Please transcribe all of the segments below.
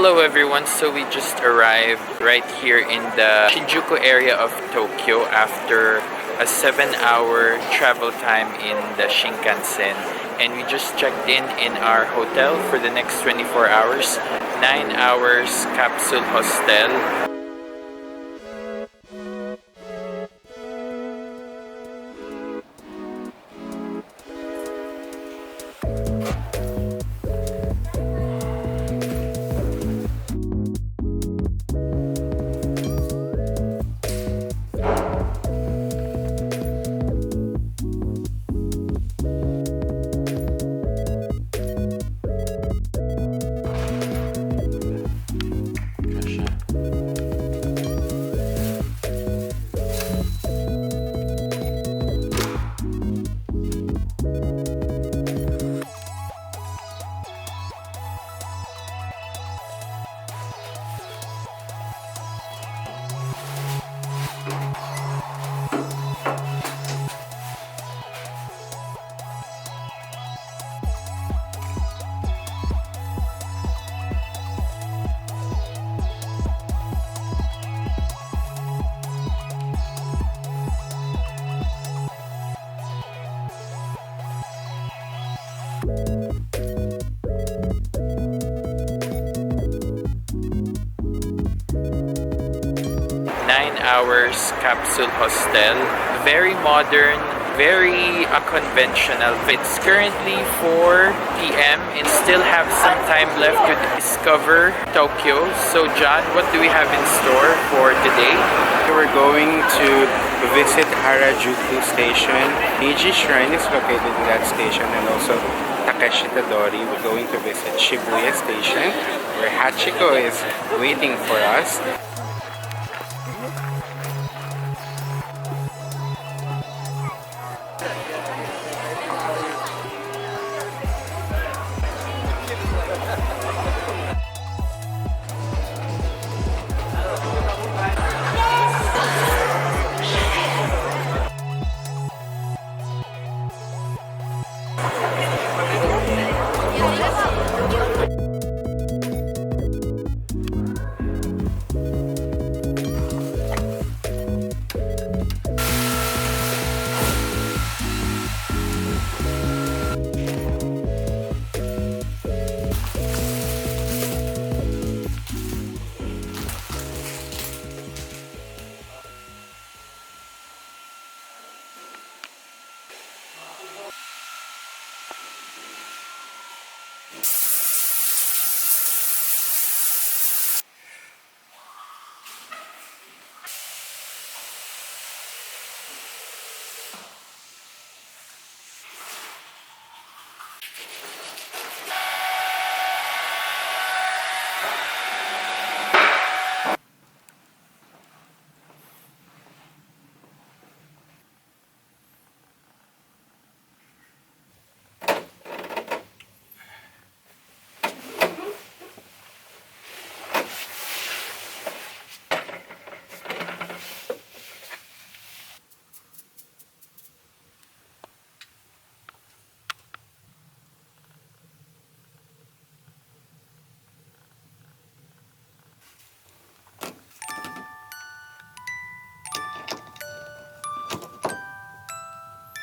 Hello everyone, so we just arrived right here in the Shinjuku area of Tokyo after a 7-hour travel time in the Shinkansen, and we just checked in our hotel for the next 24 hours, 9 hours capsule hostel. Hours capsule hostel. Very modern, very unconventional. It's currently 4 p.m. and still have some time left to discover Tokyo. So John, what do we have in store for today? We're going to visit Harajuku Station. Meiji Shrine is located in that station, and also Takeshi Tadori. We're going to visit Shibuya Station, where Hachiko is waiting for us.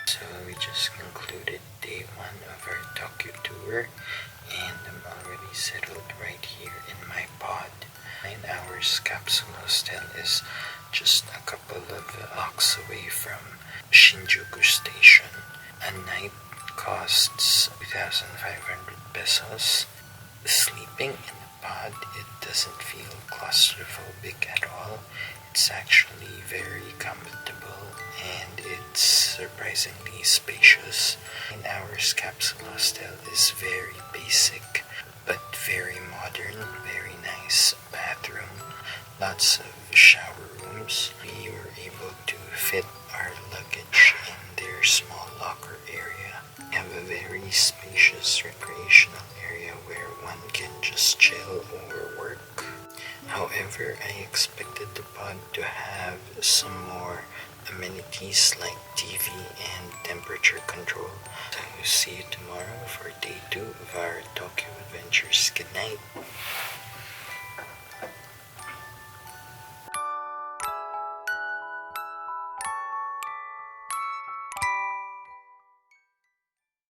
So we just concluded day 1 of our Tokyo tour, and I'm already settled right here in my pod. 9 Hours Capsule Hotel is just a couple of blocks away from Shinjuku Station. A night costs 2,500 pesos. Sleeping in the pod, it doesn't feel claustrophobic at all. It's actually very comfortable, and it's surprisingly spacious. 9 Hours Capsule Hostel is very basic, but very modern, very nice bathroom, lots of shower rooms. We were able to fit our luggage in their small locker area. We have a very spacious recreational area where one can just chill or work. However, I expected the pod to have some more amenities like TV and temperature control. So see you tomorrow for day 2 of our Tokyo adventures. Good night.